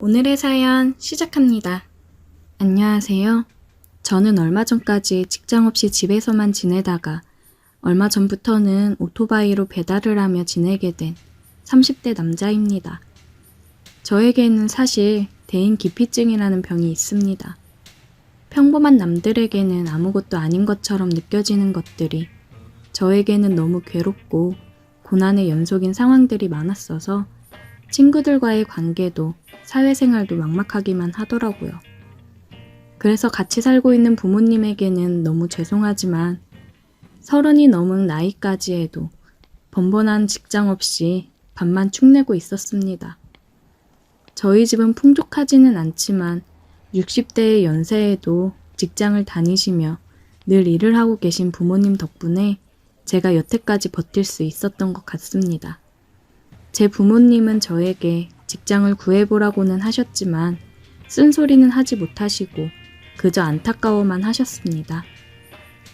오늘의 사연 시작합니다. 안녕하세요. 저는 얼마 전까지 직장 없이 집에서만 지내다가 얼마 전부터는 오토바이로 배달을 하며 지내게 된 30대 남자입니다. 저에게는 사실 대인기피증이라는 병이 있습니다. 평범한 남들에게는 아무것도 아닌 것처럼 느껴지는 것들이 저에게는 너무 괴롭고 고난의 연속인 상황들이 많았어서 친구들과의 관계도 사회생활도 막막하기만 하더라고요. 그래서 같이 살고 있는 부모님에게는 너무 죄송하지만 30이 넘은 나이까지에도 번번한 직장 없이 밥만 축내고 있었습니다. 저희 집은 풍족하지는 않지만 60대의 연세에도 직장을 다니시며 늘 일을 하고 계신 부모님 덕분에 제가 여태까지 버틸 수 있었던 것 같습니다. 제 부모님은 저에게 직장을 구해보라고는 하셨지만 쓴소리는 하지 못하시고 그저 안타까워만 하셨습니다.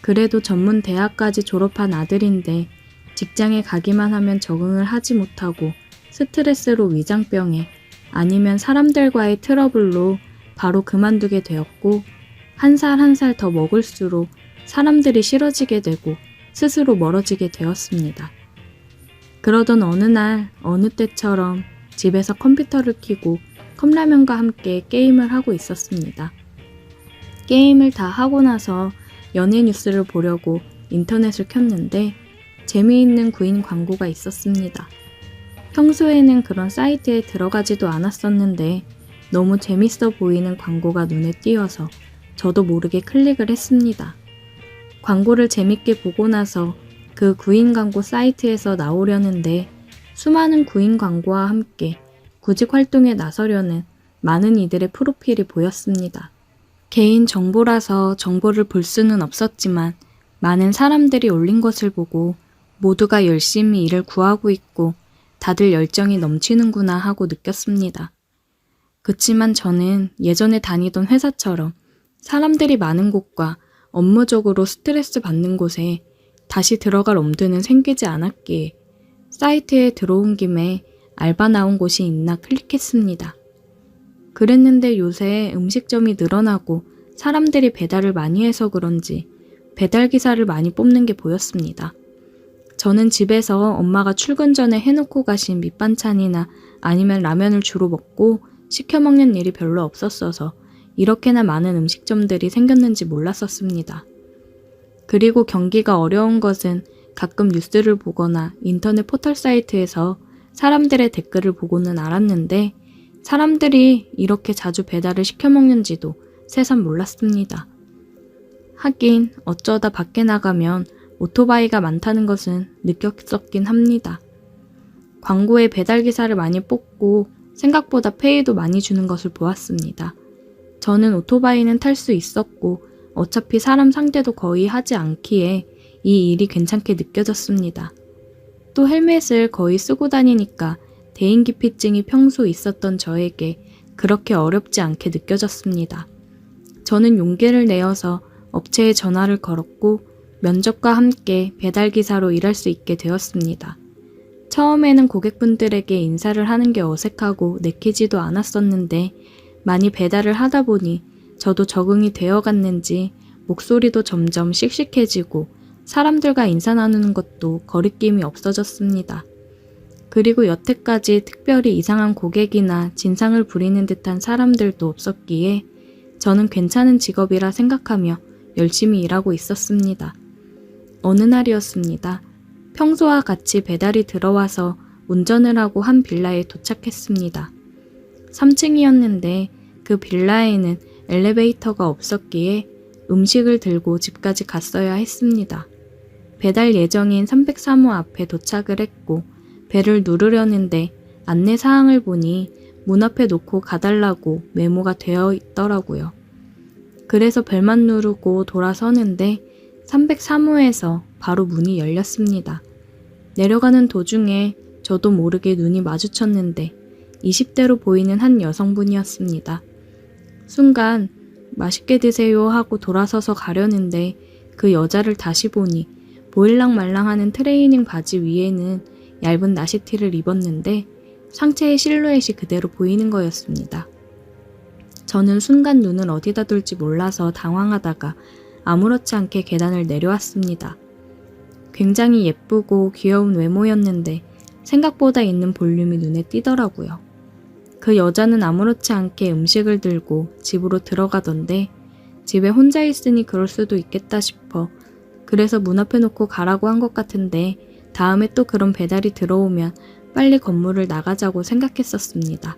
그래도 전문 대학까지 졸업한 아들인데 직장에 가기만 하면 적응을 하지 못하고 스트레스로 위장병에 아니면 사람들과의 트러블로 바로 그만두게 되었고 한 살 한 살 더 먹을수록 사람들이 싫어지게 되고 스스로 멀어지게 되었습니다. 그러던 어느 날 어느 때처럼 집에서 컴퓨터를 켜고 컵라면과 함께 게임을 하고 있었습니다. 게임을 다 하고 나서 연예 뉴스를 보려고 인터넷을 켰는데 재미있는 구인 광고가 있었습니다. 평소에는 그런 사이트에 들어가지도 않았었는데 너무 재밌어 보이는 광고가 눈에 띄어서 저도 모르게 클릭을 했습니다. 광고를 재밌게 보고 나서 그 구인 광고 사이트에서 나오려는데 수많은 구인 광고와 함께 구직 활동에 나서려는 많은 이들의 프로필이 보였습니다. 개인 정보라서 정보를 볼 수는 없었지만 많은 사람들이 올린 것을 보고 모두가 열심히 일을 구하고 있고 다들 열정이 넘치는구나 하고 느꼈습니다. 그치만 저는 예전에 다니던 회사처럼 사람들이 많은 곳과 업무적으로 스트레스 받는 곳에 다시 들어갈 엄두는 생기지 않았기에 사이트에 들어온 김에 알바 나온 곳이 있나 클릭했습니다. 그랬는데 요새 음식점이 늘어나고 사람들이 배달을 많이 해서 그런지 배달기사를 많이 뽑는 게 보였습니다. 저는 집에서 엄마가 출근 전에 해놓고 가신 밑반찬이나 아니면 라면을 주로 먹고 시켜 먹는 일이 별로 없었어서 이렇게나 많은 음식점들이 생겼는지 몰랐었습니다. 그리고 경기가 어려운 것은 가끔 뉴스를 보거나 인터넷 포털 사이트에서 사람들의 댓글을 보고는 알았는데 사람들이 이렇게 자주 배달을 시켜 먹는지도 새삼 몰랐습니다. 하긴 어쩌다 밖에 나가면 오토바이가 많다는 것은 느꼈었긴 합니다. 광고에 배달기사를 많이 뽑고 생각보다 페이도 많이 주는 것을 보았습니다. 저는 오토바이는 탈 수 있었고 어차피 사람 상대도 거의 하지 않기에 이 일이 괜찮게 느껴졌습니다. 또 헬멧을 거의 쓰고 다니니까 대인기피증이 평소 있었던 저에게 그렇게 어렵지 않게 느껴졌습니다. 저는 용기를 내어서 업체에 전화를 걸었고 면접과 함께 배달기사로 일할 수 있게 되었습니다. 처음에는 고객분들에게 인사를 하는 게 어색하고 내키지도 않았었는데 많이 배달을 하다 보니 저도 적응이 되어 갔는지 목소리도 점점 씩씩해지고 사람들과 인사 나누는 것도 거리낌이 없어졌습니다. 그리고 여태까지 특별히 이상한 고객이나 진상을 부리는 듯한 사람들도 없었기에 저는 괜찮은 직업이라 생각하며 열심히 일하고 있었습니다. 어느 날이었습니다. 평소와 같이 배달이 들어와서 운전을 하고 한 빌라에 도착했습니다. 3층이었는데 그 빌라에는 엘리베이터가 없었기에 음식을 들고 집까지 갔어야 했습니다. 배달 예정인 303호 앞에 도착을 했고 배를 누르려는데 안내 사항을 보니 문 앞에 놓고 가달라고 메모가 되어 있더라고요. 그래서 벨만 누르고 돌아서는데 303호에서 바로 문이 열렸습니다. 내려가는 도중에 저도 모르게 눈이 마주쳤는데 20대로 보이는 한 여성분이었습니다. 순간 맛있게 드세요 하고 돌아서서 가려는데 그 여자를 다시 보니 보일랑말랑하는 트레이닝 바지 위에는 얇은 나시티를 입었는데 상체의 실루엣이 그대로 보이는 거였습니다. 저는 순간 눈을 어디다 둘지 몰라서 당황하다가 아무렇지 않게 계단을 내려왔습니다. 굉장히 예쁘고 귀여운 외모였는데 생각보다 있는 볼륨이 눈에 띄더라고요. 그 여자는 아무렇지 않게 음식을 들고 집으로 들어가던데 집에 혼자 있으니 그럴 수도 있겠다 싶어 그래서 문 앞에 놓고 가라고 한 것 같은데 다음에 또 그런 배달이 들어오면 빨리 건물을 나가자고 생각했었습니다.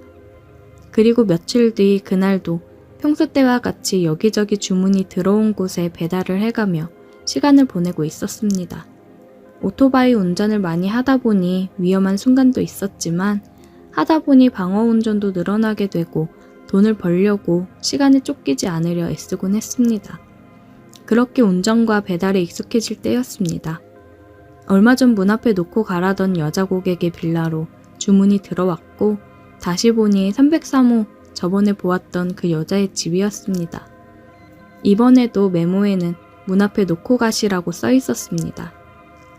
그리고 며칠 뒤 그날도 평소 때와 같이 여기저기 주문이 들어온 곳에 배달을 해가며 시간을 보내고 있었습니다. 오토바이 운전을 많이 하다 보니 위험한 순간도 있었지만 하다 보니 방어 운전도 늘어나게 되고 돈을 벌려고 시간에 쫓기지 않으려 애쓰곤 했습니다. 그렇게 운전과 배달에 익숙해질 때였습니다. 얼마 전 문 앞에 놓고 가라던 여자 고객의 빌라로 주문이 들어왔고 다시 보니 303호 저번에 보았던 그 여자의 집이었습니다. 이번에도 메모에는 문 앞에 놓고 가시라고 써 있었습니다.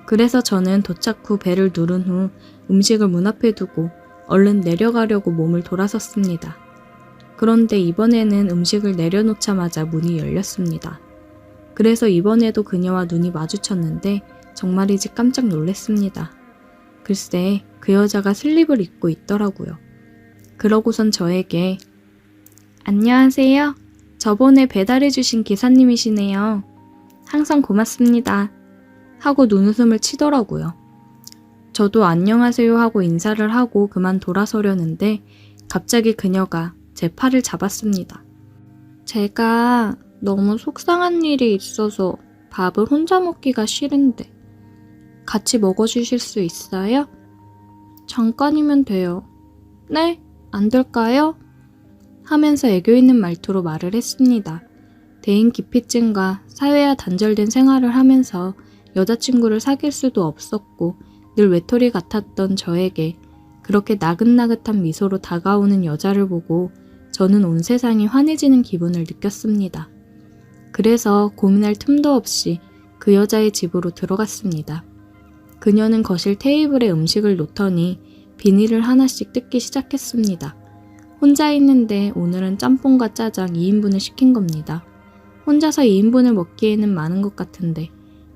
그래서 저는 도착 후 벨을 누른 후 음식을 문 앞에 두고 얼른 내려가려고 몸을 돌아섰습니다. 그런데 이번에는 음식을 내려놓자마자 문이 열렸습니다. 그래서 이번에도 그녀와 눈이 마주쳤는데 정말이지 깜짝 놀랐습니다. 글쎄 그 여자가 슬립을 입고 있더라고요. 그러고선 저에게 안녕하세요. 저번에 배달해주신 기사님이시네요. 항상 고맙습니다. 하고 눈웃음을 치더라고요. 저도 안녕하세요 하고 인사를 하고 그만 돌아서려는데 갑자기 그녀가 제 팔을 잡았습니다. 제가 너무 속상한 일이 있어서 밥을 혼자 먹기가 싫은데 같이 먹어주실 수 있어요? 잠깐이면 돼요. 네? 안 될까요? 하면서 애교 있는 말투로 말을 했습니다. 대인 기피증과 사회와 단절된 생활을 하면서 여자친구를 사귈 수도 없었고 늘 외톨이 같았던 저에게 그렇게 나긋나긋한 미소로 다가오는 여자를 보고 저는 온 세상이 환해지는 기분을 느꼈습니다. 그래서 고민할 틈도 없이 그 여자의 집으로 들어갔습니다. 그녀는 거실 테이블에 음식을 놓더니 비닐을 하나씩 뜯기 시작했습니다. 혼자 있는데 오늘은 짬뽕과 짜장 2인분을 시킨 겁니다. 혼자서 2인분을 먹기에는 많은 것 같은데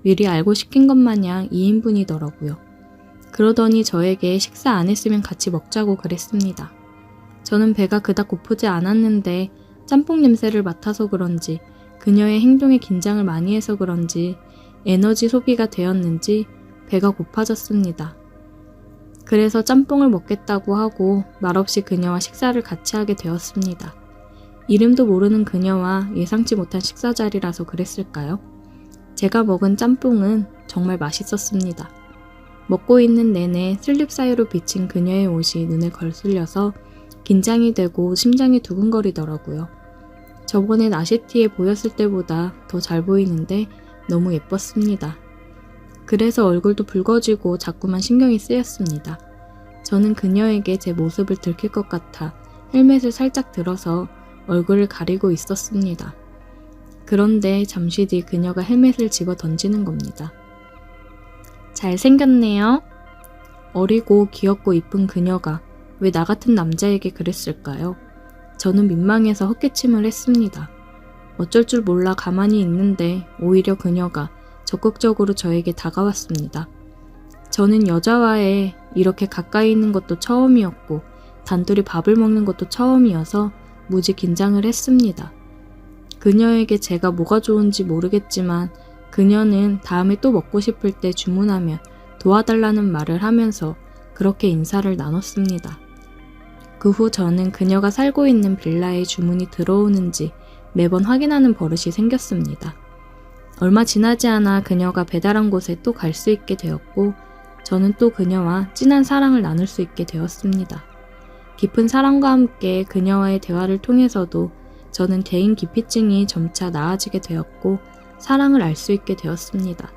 미리 알고 시킨 것 마냥 2인분이더라고요. 그러더니 저에게 식사 안 했으면 같이 먹자고 그랬습니다. 저는 배가 그닥 고프지 않았는데 짬뽕 냄새를 맡아서 그런지 그녀의 행동에 긴장을 많이 해서 그런지 에너지 소비가 되었는지 배가 고파졌습니다. 그래서 짬뽕을 먹겠다고 하고 말없이 그녀와 식사를 같이 하게 되었습니다. 이름도 모르는 그녀와 예상치 못한 식사 자리라서 그랬을까요? 제가 먹은 짬뽕은 정말 맛있었습니다. 먹고 있는 내내 슬립 사이로 비친 그녀의 옷이 눈에 거슬려서 긴장이 되고 심장이 두근거리더라고요. 저번에 나시티에 보였을 때보다 더 잘 보이는데 너무 예뻤습니다. 그래서 얼굴도 붉어지고 자꾸만 신경이 쓰였습니다. 저는 그녀에게 제 모습을 들킬 것 같아 헬멧을 살짝 들어서 얼굴을 가리고 있었습니다. 그런데 잠시 뒤 그녀가 헬멧을 집어 던지는 겁니다. 잘생겼네요. 어리고 귀엽고 이쁜 그녀가 왜 나 같은 남자에게 그랬을까요? 저는 민망해서 헛기침을 했습니다. 어쩔 줄 몰라 가만히 있는데 오히려 그녀가 적극적으로 저에게 다가왔습니다. 저는 여자와의 이렇게 가까이 있는 것도 처음이었고 단둘이 밥을 먹는 것도 처음이어서 무지 긴장을 했습니다. 그녀에게 제가 뭐가 좋은지 모르겠지만 그녀는 다음에 또 먹고 싶을 때 주문하면 도와달라는 말을 하면서 그렇게 인사를 나눴습니다. 그 후 저는 그녀가 살고 있는 빌라에 주문이 들어오는지 매번 확인하는 버릇이 생겼습니다. 얼마 지나지 않아 그녀가 배달한 곳에 또 갈 수 있게 되었고 저는 또 그녀와 진한 사랑을 나눌 수 있게 되었습니다. 깊은 사랑과 함께 그녀와의 대화를 통해서도 저는 대인 기피증이 점차 나아지게 되었고 사랑을 알 수 있게 되었습니다.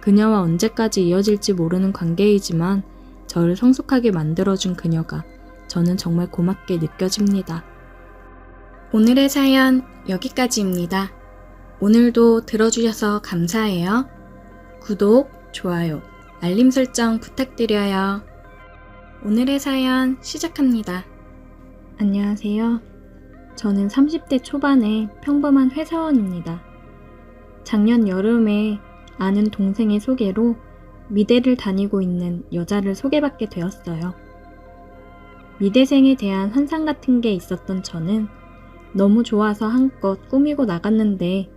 그녀와 언제까지 이어질지 모르는 관계이지만 저를 성숙하게 만들어준 그녀가 저는 정말 고맙게 느껴집니다. 오늘의 사연 여기까지입니다. 오늘도 들어주셔서 감사해요. 구독, 좋아요, 알림 설정 부탁드려요. 오늘의 사연 시작합니다. 안녕하세요. 저는 30대 초반의 평범한 회사원입니다. 작년 여름에 아는 동생의 소개로 미대를 다니고 있는 여자를 소개받게 되었어요. 미대생에 대한 환상 같은 게 있었던 저는 너무 좋아서 한껏 꾸미고 나갔는데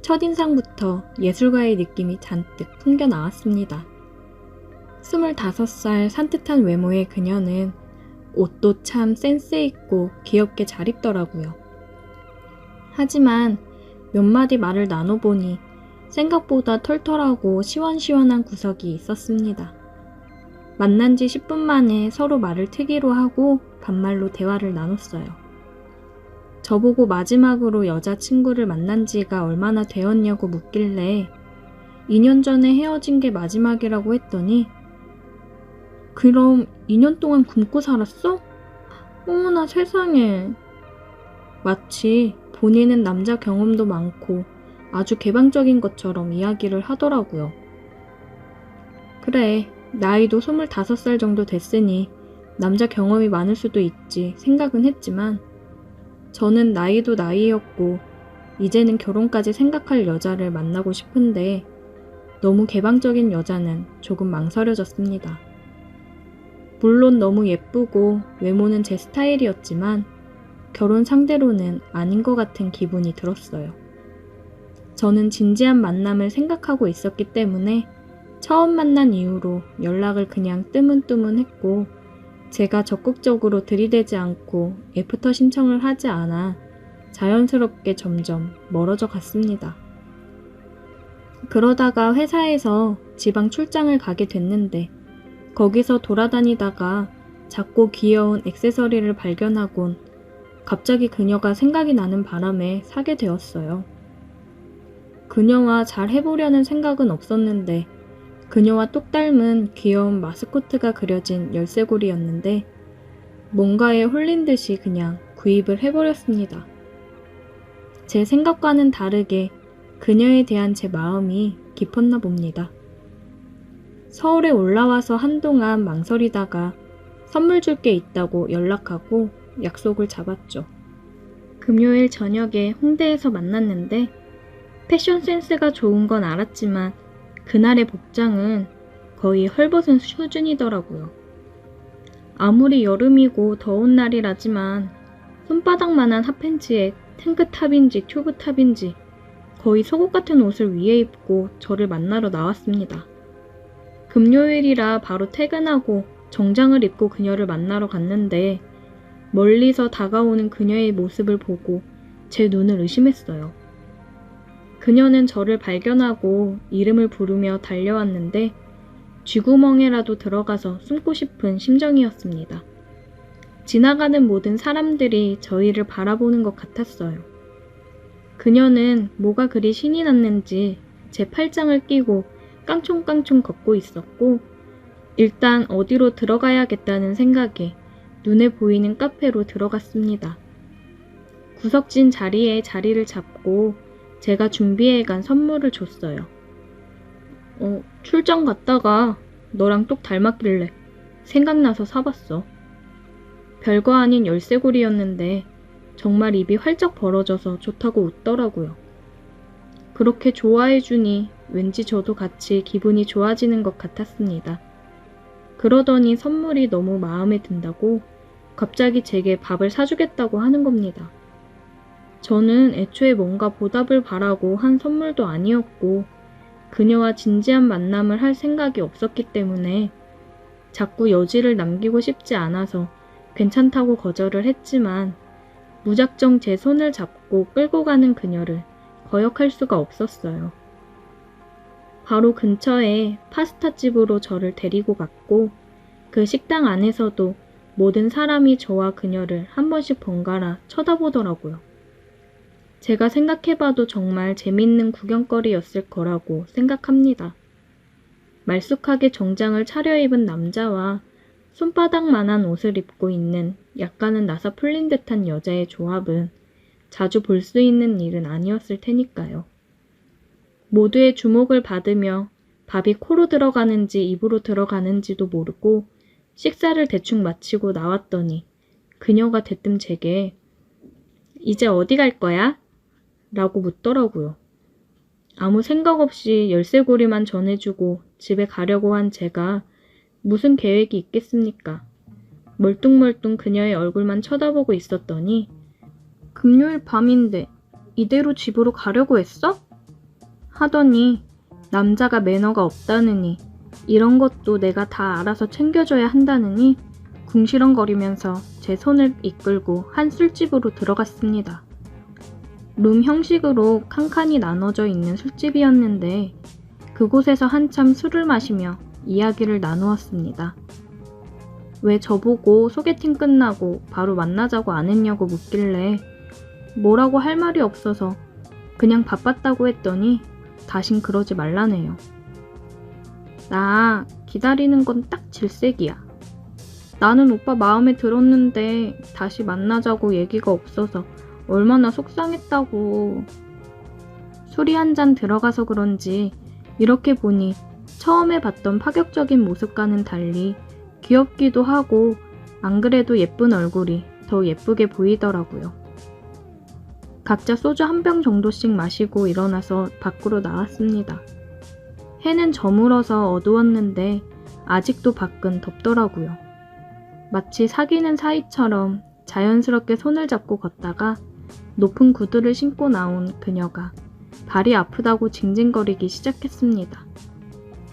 첫인상부터 예술가의 느낌이 잔뜩 풍겨 나왔습니다. 25살 산뜻한 외모의 그녀는 옷도 참 센스 있고 귀엽게 잘 입더라고요. 하지만 몇 마디 말을 나눠보니 생각보다 털털하고 시원시원한 구석이 있었습니다. 만난 지 10분 만에 서로 말을 트기로 하고 반말로 대화를 나눴어요. 저보고 마지막으로 여자친구를 만난 지가 얼마나 되었냐고 묻길래 2년 전에 헤어진 게 마지막이라고 했더니 그럼 2년 동안 굶고 살았어? 어머나 세상에. 마치 본인은 남자 경험도 많고 아주 개방적인 것처럼 이야기를 하더라고요. 그래, 나이도 25살 정도 됐으니 남자 경험이 많을 수도 있지 생각은 했지만 저는 나이도 나이였고 이제는 결혼까지 생각할 여자를 만나고 싶은데 너무 개방적인 여자는 조금 망설여졌습니다. 물론 너무 예쁘고 외모는 제 스타일이었지만 결혼 상대로는 아닌 것 같은 기분이 들었어요. 저는 진지한 만남을 생각하고 있었기 때문에 처음 만난 이후로 연락을 그냥 뜨문뜨문했고 제가 적극적으로 들이대지 않고 애프터 신청을 하지 않아 자연스럽게 점점 멀어져 갔습니다. 그러다가 회사에서 지방 출장을 가게 됐는데 거기서 돌아다니다가 작고 귀여운 액세서리를 발견하곤 갑자기 그녀가 생각이 나는 바람에 사게 되었어요. 그녀와 잘 해보려는 생각은 없었는데 그녀와 똑 닮은 귀여운 마스코트가 그려진 열쇠고리였는데 뭔가에 홀린 듯이 그냥 구입을 해버렸습니다. 제 생각과는 다르게 그녀에 대한 제 마음이 깊었나 봅니다. 서울에 올라와서 한동안 망설이다가 선물 줄 게 있다고 연락하고 약속을 잡았죠. 금요일 저녁에 홍대에서 만났는데 패션 센스가 좋은 건 알았지만 그날의 복장은 거의 헐벗은 수준이더라고요. 아무리 여름이고 더운 날이라지만 손바닥만한 핫팬츠에 탱크탑인지 튜브탑인지 거의 속옷 같은 옷을 위에 입고 저를 만나러 나왔습니다. 금요일이라 바로 퇴근하고 정장을 입고 그녀를 만나러 갔는데 멀리서 다가오는 그녀의 모습을 보고 제 눈을 의심했어요. 그녀는 저를 발견하고 이름을 부르며 달려왔는데 쥐구멍에라도 들어가서 숨고 싶은 심정이었습니다. 지나가는 모든 사람들이 저희를 바라보는 것 같았어요. 그녀는 뭐가 그리 신이 났는지 제 팔짱을 끼고 깡총깡총 걷고 있었고 일단 어디로 들어가야겠다는 생각에 눈에 보이는 카페로 들어갔습니다. 구석진 자리에 자리를 잡고 제가 준비해간 선물을 줬어요. 출장 갔다가 너랑 똑 닮았길래 생각나서 사봤어. 별거 아닌 열쇠고리였는데 정말 입이 활짝 벌어져서 좋다고 웃더라고요. 그렇게 좋아해주니 왠지 저도 같이 기분이 좋아지는 것 같았습니다. 그러더니 선물이 너무 마음에 든다고 갑자기 제게 밥을 사주겠다고 하는 겁니다. 저는 애초에 뭔가 보답을 바라고 한 선물도 아니었고 그녀와 진지한 만남을 할 생각이 없었기 때문에 자꾸 여지를 남기고 싶지 않아서 괜찮다고 거절을 했지만 무작정 제 손을 잡고 끌고 가는 그녀를 거역할 수가 없었어요. 바로 근처에 파스타집으로 저를 데리고 갔고 그 식당 안에서도 모든 사람이 저와 그녀를 한 번씩 번갈아 쳐다보더라고요. 제가 생각해봐도 정말 재밌는 구경거리였을 거라고 생각합니다. 말쑥하게 정장을 차려입은 남자와 손바닥만한 옷을 입고 있는 약간은 나사 풀린 듯한 여자의 조합은 자주 볼 수 있는 일은 아니었을 테니까요. 모두의 주목을 받으며 밥이 코로 들어가는지 입으로 들어가는지도 모르고 식사를 대충 마치고 나왔더니 그녀가 대뜸 제게 이제 어디 갈 거야? 라고 묻더라고요. 아무 생각 없이 열쇠고리만 전해주고 집에 가려고 한 제가 무슨 계획이 있겠습니까? 멀뚱멀뚱 그녀의 얼굴만 쳐다보고 있었더니 금요일 밤인데 이대로 집으로 가려고 했어? 하더니 남자가 매너가 없다느니 이런 것도 내가 다 알아서 챙겨줘야 한다느니 궁시렁거리면서 제 손을 이끌고 한 술집으로 들어갔습니다. 룸 형식으로 칸칸이 나눠져 있는 술집이었는데 그곳에서 한참 술을 마시며 이야기를 나누었습니다. 왜 저보고 소개팅 끝나고 바로 만나자고 안 했냐고 묻길래 뭐라고 할 말이 없어서 그냥 바빴다고 했더니 다신 그러지 말라네요. 나 기다리는 건 딱 질색이야. 나는 오빠 마음에 들었는데 다시 만나자고 얘기가 없어서 얼마나 속상했다고. 술이 한 잔 들어가서 그런지 이렇게 보니 처음에 봤던 파격적인 모습과는 달리 귀엽기도 하고 안 그래도 예쁜 얼굴이 더 예쁘게 보이더라고요. 각자 소주 한 병 정도씩 마시고 일어나서 밖으로 나왔습니다. 해는 저물어서 어두웠는데 아직도 밖은 덥더라고요. 마치 사귀는 사이처럼 자연스럽게 손을 잡고 걷다가 높은 구두를 신고 나온 그녀가 발이 아프다고 징징거리기 시작했습니다.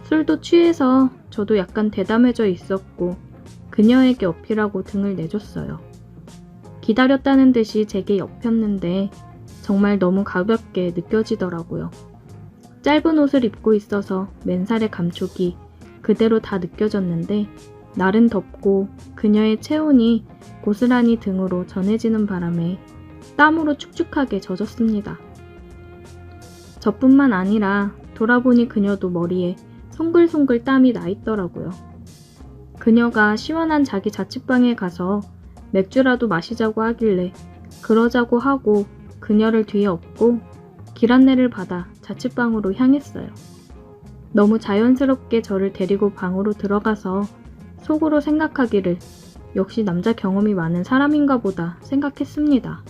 술도 취해서 저도 약간 대담해져 있었고 그녀에게 어필하고 등을 내줬어요. 기다렸다는 듯이 제게 엮였는데 정말 너무 가볍게 느껴지더라고요. 짧은 옷을 입고 있어서 맨살의 감촉이 그대로 다 느껴졌는데 날은 덥고 그녀의 체온이 고스란히 등으로 전해지는 바람에 땀으로 축축하게 젖었습니다. 저뿐만 아니라 돌아보니 그녀도 머리에 송글송글 땀이 나 있더라고요. 그녀가 시원한 자기 자취방에 가서 맥주라도 마시자고 하길래 그러자고 하고 그녀를 뒤에 업고 길 안내를 받아 자취방으로 향했어요. 너무 자연스럽게 저를 데리고 방으로 들어가서 속으로 생각하기를 역시 남자 경험이 많은 사람인가 보다 생각했습니다.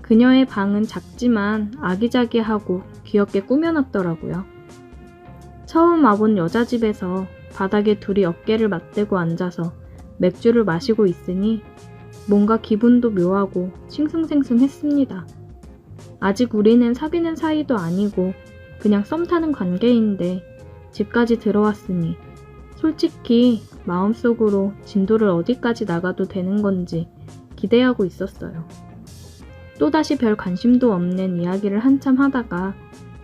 그녀의 방은 작지만 아기자기하고 귀엽게 꾸며놨더라고요. 처음 와본 여자 집에서 바닥에 둘이 어깨를 맞대고 앉아서 맥주를 마시고 있으니 뭔가 기분도 묘하고 싱숭생숭했습니다. 아직 우리는 사귀는 사이도 아니고 그냥 썸 타는 관계인데 집까지 들어왔으니 솔직히 마음속으로 진도를 어디까지 나가도 되는 건지 기대하고 있었어요. 또다시 별 관심도 없는 이야기를 한참 하다가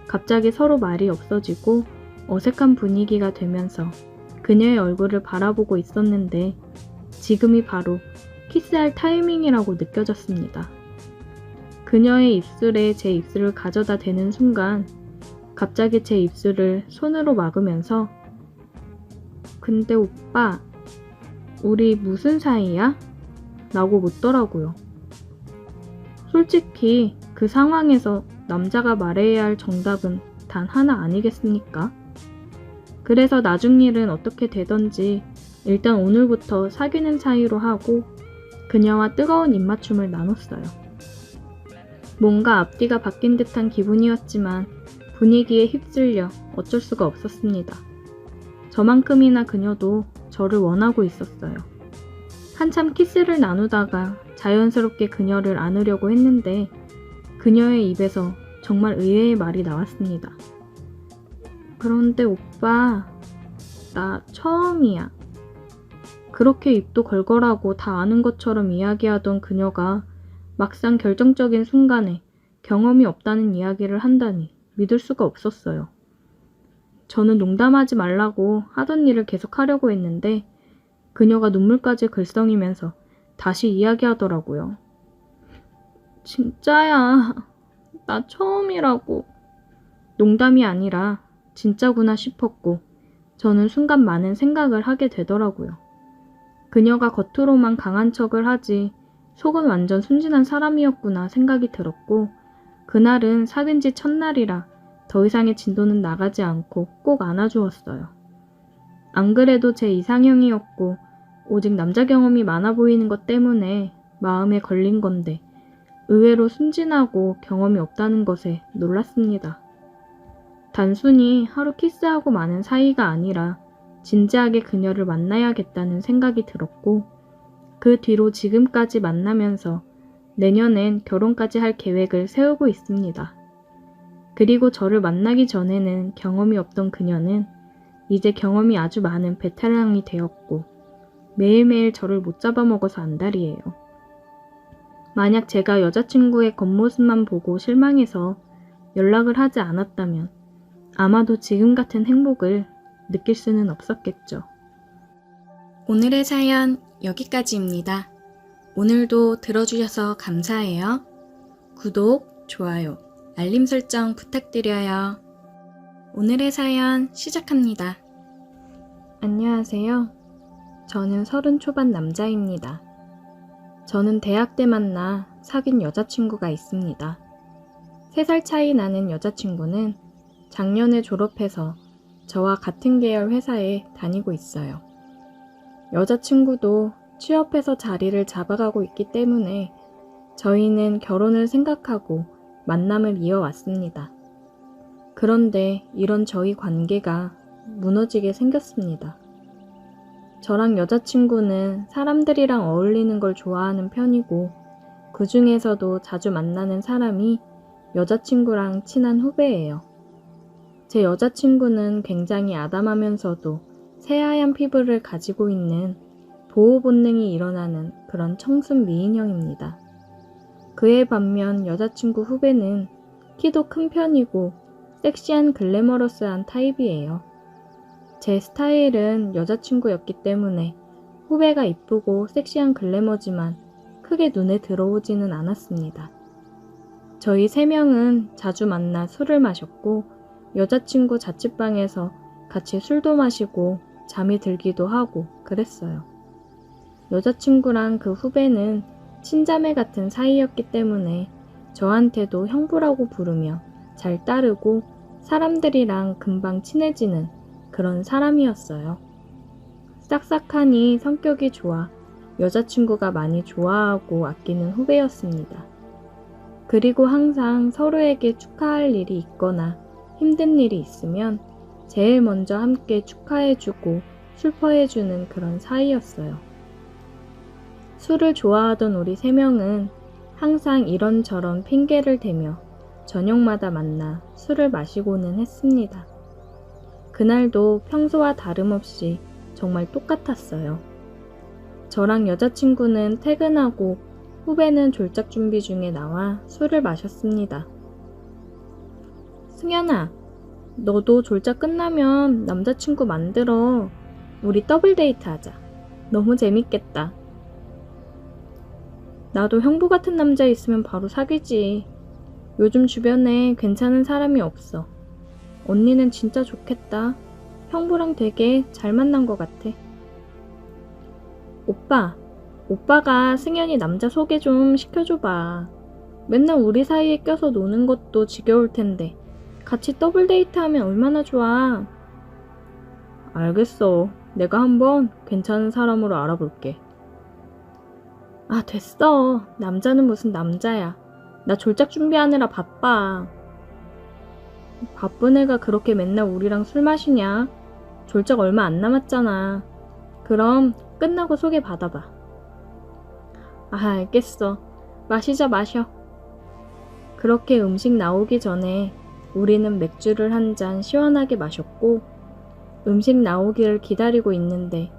갑자기 서로 말이 없어지고 어색한 분위기가 되면서 그녀의 얼굴을 바라보고 있었는데 지금이 바로 키스할 타이밍이라고 느껴졌습니다. 그녀의 입술에 제 입술을 가져다 대는 순간 갑자기 제 입술을 손으로 막으면서 근데 오빠, 우리 무슨 사이야? 라고 묻더라고요. 솔직히 그 상황에서 남자가 말해야 할 정답은 단 하나 아니겠습니까? 그래서 나중 일은 어떻게 되던지 일단 오늘부터 사귀는 사이로 하고 그녀와 뜨거운 입맞춤을 나눴어요. 뭔가 앞뒤가 바뀐 듯한 기분이었지만 분위기에 휩쓸려 어쩔 수가 없었습니다. 저만큼이나 그녀도 저를 원하고 있었어요. 한참 키스를 나누다가 자연스럽게 그녀를 안으려고 했는데 그녀의 입에서 정말 의외의 말이 나왔습니다. 그런데 오빠, 나 처음이야. 그렇게 입도 걸걸하고 다 아는 것처럼 이야기하던 그녀가 막상 결정적인 순간에 경험이 없다는 이야기를 한다니 믿을 수가 없었어요. 저는 농담하지 말라고 하던 일을 계속하려고 했는데 그녀가 눈물까지 글썽이면서 다시 이야기하더라고요. 진짜야. 나 처음이라고. 농담이 아니라 진짜구나 싶었고 저는 순간 많은 생각을 하게 되더라고요. 그녀가 겉으로만 강한 척을 하지 속은 완전 순진한 사람이었구나 생각이 들었고 그날은 사귄 지 첫날이라 더 이상의 진도는 나가지 않고 꼭 안아주었어요. 안 그래도 제 이상형이었고 오직 남자 경험이 많아 보이는 것 때문에 마음에 걸린 건데 의외로 순진하고 경험이 없다는 것에 놀랐습니다. 단순히 하루 키스하고 마는 사이가 아니라 진지하게 그녀를 만나야겠다는 생각이 들었고, 그 뒤로 지금까지 만나면서 내년엔 결혼까지 할 계획을 세우고 있습니다. 그리고 저를 만나기 전에는 경험이 없던 그녀는 이제 경험이 아주 많은 베테랑이 되었고, 매일매일 저를 못 잡아먹어서 안달이에요. 만약 제가 여자친구의 겉모습만 보고 실망해서 연락을 하지 않았다면 아마도 지금 같은 행복을 느낄 수는 없었겠죠. 오늘의 사연 여기까지입니다. 오늘도 들어주셔서 감사해요. 구독, 좋아요, 알림 설정 부탁드려요. 오늘의 사연 시작합니다. 안녕하세요. 저는 30 초반 남자입니다. 저는 대학 때 만나 사귄 여자친구가 있습니다. 3살 차이 나는 여자친구는 작년에 졸업해서 저와 같은 계열 회사에 다니고 있어요. 여자친구도 취업해서 자리를 잡아가고 있기 때문에 저희는 결혼을 생각하고 만남을 이어왔습니다. 그런데 이런 저희 관계가 무너지게 생겼습니다. 저랑 여자친구는 사람들이랑 어울리는 걸 좋아하는 편이고, 그 중에서도 자주 만나는 사람이 여자친구랑 친한 후배예요. 제 여자친구는 굉장히 아담하면서도 새하얀 피부를 가지고 있는 보호 본능이 일어나는 그런 청순 미인형입니다. 그에 반면 여자친구 후배는 키도 큰 편이고 섹시한 글래머러스한 타입이에요. 제 스타일은 여자친구였기 때문에 후배가 이쁘고 섹시한 글래머지만 크게 눈에 들어오지는 않았습니다. 저희 3명은 자주 만나 술을 마셨고, 여자친구 자취방에서 같이 술도 마시고 잠이 들기도 하고 그랬어요. 여자친구랑 그 후배는 친자매 같은 사이였기 때문에 저한테도 형부라고 부르며 잘 따르고 사람들이랑 금방 친해지는 그런 사람이었어요. 싹싹하니 성격이 좋아 여자친구가 많이 좋아하고 아끼는 후배였습니다. 그리고 항상 서로에게 축하할 일이 있거나 힘든 일이 있으면 제일 먼저 함께 축하해주고 슬퍼해주는 그런 사이였어요. 술을 좋아하던 우리 3명은 항상 이런저런 핑계를 대며 저녁마다 만나 술을 마시고는 했습니다. 그날도 평소와 다름없이 정말 똑같았어요. 저랑 여자친구는 퇴근하고 후배는 졸작 준비 중에 나와 술을 마셨습니다. 승연아, 너도 졸작 끝나면 남자친구 만들어. 우리 더블 데이트 하자. 너무 재밌겠다. 나도 형부 같은 남자 있으면 바로 사귀지. 요즘 주변에 괜찮은 사람이 없어. 언니는 진짜 좋겠다. 형부랑 되게 잘 만난 것 같아. 오빠가 승연이 남자 소개 좀 시켜줘봐. 맨날 우리 사이에 껴서 노는 것도 지겨울 텐데 같이 더블 데이트하면 얼마나 좋아. 알겠어. 내가 한번 괜찮은 사람으로 알아볼게. 아, 됐어. 남자는 무슨 남자야. 나 졸작 준비하느라 바빠. 바쁜 애가 그렇게 맨날 우리랑 술 마시냐? 졸작 얼마 안 남았잖아. 그럼 끝나고 소개 받아봐. 아, 알겠어. 마셔. 그렇게 음식 나오기 전에 우리는 맥주를 한 잔 시원하게 마셨고, 음식 나오기를 기다리고 있는데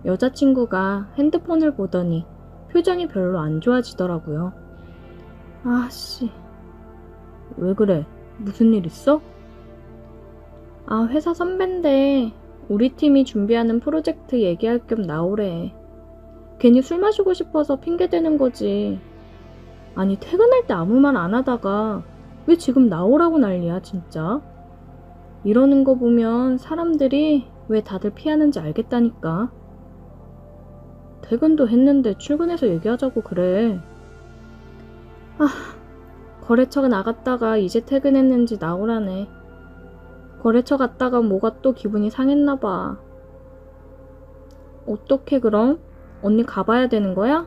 여자친구가 핸드폰을 보더니 표정이 별로 안 좋아지더라고요. 아씨, 왜 그래? 무슨 일 있어? 아, 회사 선배인데 우리 팀이 준비하는 프로젝트 얘기할 겸 나오래. 괜히 술 마시고 싶어서 핑계대는 거지. 아니, 퇴근할 때 아무 말 안 하다가 왜 지금 나오라고 난리야, 진짜? 이러는 거 보면 사람들이 왜 다들 피하는지 알겠다니까. 퇴근도 했는데 출근해서 얘기하자고 그래. 아, 거래처가 나갔다가 이제 퇴근했는지 나오라네. 거래처 갔다가 뭐가 또 기분이 상했나봐. 어떡해 그럼? 언니 가봐야 되는 거야?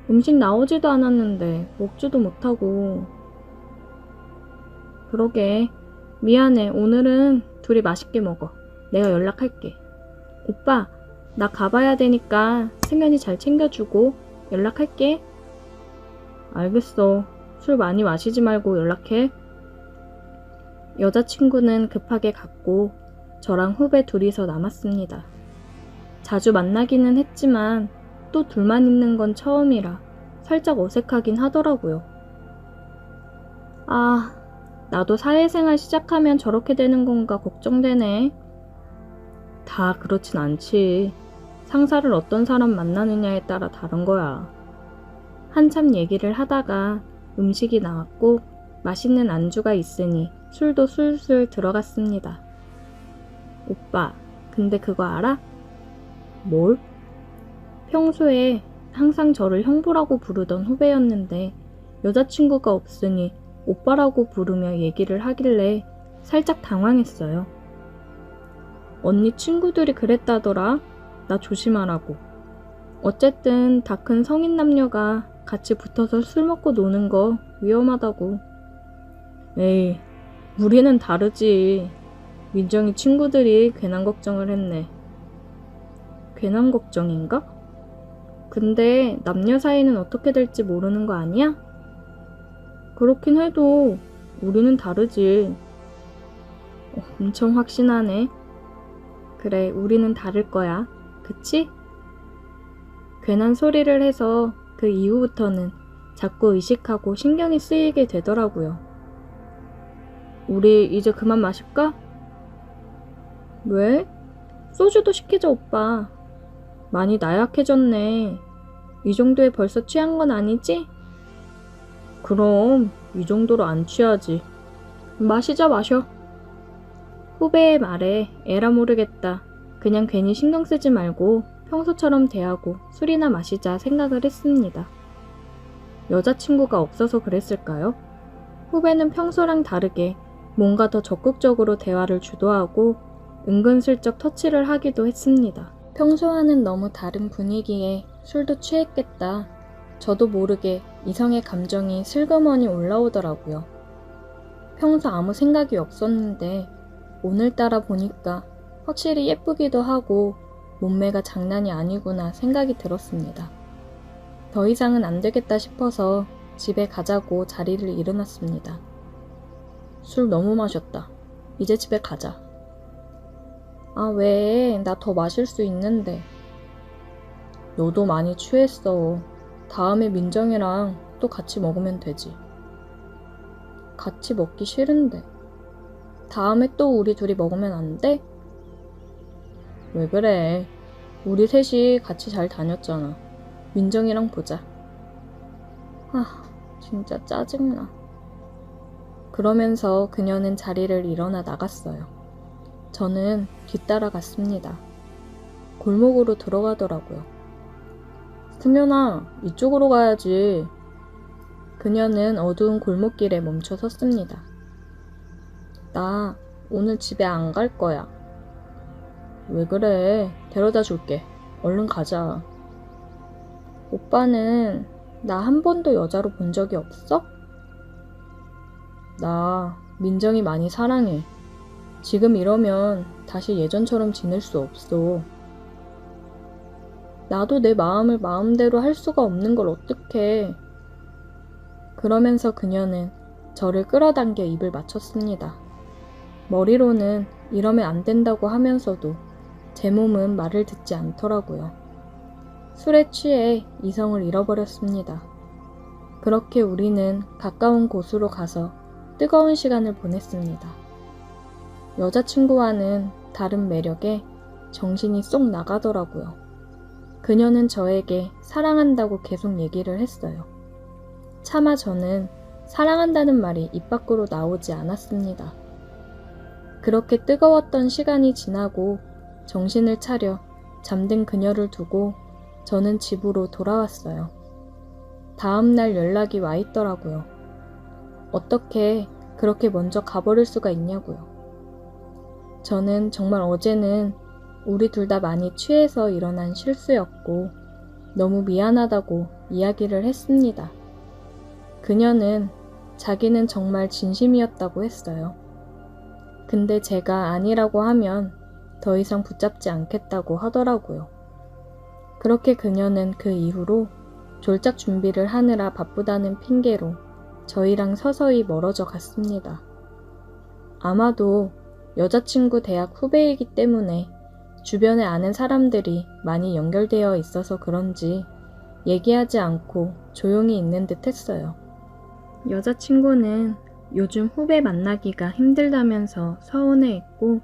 음식 나오지도 않았는데 먹지도 못하고. 그러게. 미안해. 오늘은 둘이 맛있게 먹어. 내가 연락할게. 오빠, 나 가봐야 되니까 승현이 잘 챙겨주고 연락할게. 알겠어. 술 많이 마시지 말고 연락해. 여자친구는 급하게 갔고 저랑 후배 둘이서 남았습니다. 자주 만나기는 했지만 또 둘만 있는 건 처음이라 살짝 어색하긴 하더라고요. 아, 나도 사회생활 시작하면 저렇게 되는 건가 걱정되네. 다 그렇진 않지. 상사를 어떤 사람 만나느냐에 따라 다른 거야. 한참 얘기를 하다가 음식이 나왔고 맛있는 안주가 있으니 술도 술술 들어갔습니다. 오빠, 근데 그거 알아? 뭘? 평소에 항상 저를 형부라고 부르던 후배였는데 여자친구가 없으니 오빠라고 부르며 얘기를 하길래 살짝 당황했어요. 언니 친구들이 그랬다더라. 나 조심하라고. 어쨌든 다 큰 성인 남녀가 같이 붙어서 술 먹고 노는 거 위험하다고. 에이, 우리는 다르지. 민정이 친구들이 괜한 걱정을 했네. 괜한 걱정인가? 근데 남녀 사이는 어떻게 될지 모르는 거 아니야? 그렇긴 해도 우리는 다르지. 엄청 확신하네. 그래, 우리는 다를 거야. 그치? 괜한 소리를 해서 그 이후부터는 자꾸 의식하고 신경이 쓰이게 되더라고요. 우리 이제 그만 마실까? 왜? 소주도 시키자, 오빠. 많이 나약해졌네. 이 정도에 벌써 취한 건 아니지? 그럼 이 정도로 안 취하지. 마시자, 마셔. 후배의 말에 에라 모르겠다. 그냥 괜히 신경 쓰지 말고 평소처럼 대하고 술이나 마시자 생각을 했습니다. 여자친구가 없어서 그랬을까요? 후배는 평소랑 다르게 뭔가 더 적극적으로 대화를 주도하고 은근슬쩍 터치를 하기도 했습니다. 평소와는 너무 다른 분위기에 술도 취했겠다. 저도 모르게 이성의 감정이 슬그머니 올라오더라고요. 평소 아무 생각이 없었는데 오늘따라 보니까 확실히 예쁘기도 하고 몸매가 장난이 아니구나 생각이 들었습니다. 더 이상은 안 되겠다 싶어서 집에 가자고 자리를 일어났습니다. 술 너무 마셨다. 이제 집에 가자. 아, 왜? 나 더 마실 수 있는데. 너도 많이 취했어. 다음에 민정이랑 또 같이 먹으면 되지. 같이 먹기 싫은데. 다음에 또 우리 둘이 먹으면 안 돼? 왜 그래? 우리 셋이 같이 잘 다녔잖아. 민정이랑 보자. 아, 진짜 짜증나. 그러면서 그녀는 자리를 일어나 나갔어요. 저는 뒤따라 갔습니다. 골목으로 들어가더라고요. 승연아, 이쪽으로 가야지. 그녀는 어두운 골목길에 멈춰 섰습니다. 나 오늘 집에 안 갈 거야. 왜 그래? 데려다 줄게. 얼른 가자. 오빠는 나 한 번도 여자로 본 적이 없어? 나 민정이 많이 사랑해. 지금 이러면 다시 예전처럼 지낼 수 없어. 나도 내 마음을 마음대로 할 수가 없는 걸 어떡해. 그러면서 그녀는 저를 끌어당겨 입을 맞췄습니다. 머리로는 이러면 안 된다고 하면서도 제 몸은 말을 듣지 않더라고요. 술에 취해 이성을 잃어버렸습니다. 그렇게 우리는 가까운 곳으로 가서 뜨거운 시간을 보냈습니다. 여자친구와는 다른 매력에 정신이 쏙 나가더라고요. 그녀는 저에게 사랑한다고 계속 얘기를 했어요. 차마 저는 사랑한다는 말이 입 밖으로 나오지 않았습니다. 그렇게 뜨거웠던 시간이 지나고 정신을 차려 잠든 그녀를 두고 저는 집으로 돌아왔어요. 다음날 연락이 와 있더라고요. 어떻게 그렇게 먼저 가버릴 수가 있냐고요. 저는 정말 어제는 우리 둘 다 많이 취해서 일어난 실수였고 너무 미안하다고 이야기를 했습니다. 그녀는 자기는 정말 진심이었다고 했어요. 근데 제가 아니라고 하면 더 이상 붙잡지 않겠다고 하더라고요. 그렇게 그녀는 그 이후로 졸작 준비를 하느라 바쁘다는 핑계로 저희랑 서서히 멀어져 갔습니다. 아마도 여자친구 대학 후배이기 때문에 주변에 아는 사람들이 많이 연결되어 있어서 그런지 얘기하지 않고 조용히 있는 듯 했어요. 여자친구는 요즘 후배 만나기가 힘들다면서 서운해했고,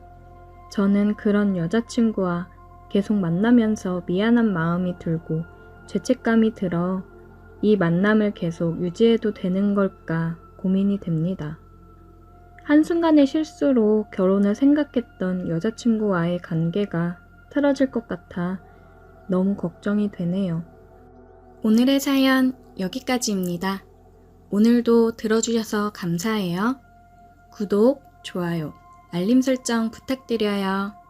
저는 그런 여자친구와 계속 만나면서 미안한 마음이 들고 죄책감이 들어 이 만남을 계속 유지해도 되는 걸까 고민이 됩니다. 한순간의 실수로 결혼을 생각했던 여자친구와의 관계가 틀어질 것 같아 너무 걱정이 되네요. 오늘의 사연 여기까지입니다. 오늘도 들어주셔서 감사해요. 구독, 좋아요, 알림 설정 부탁드려요.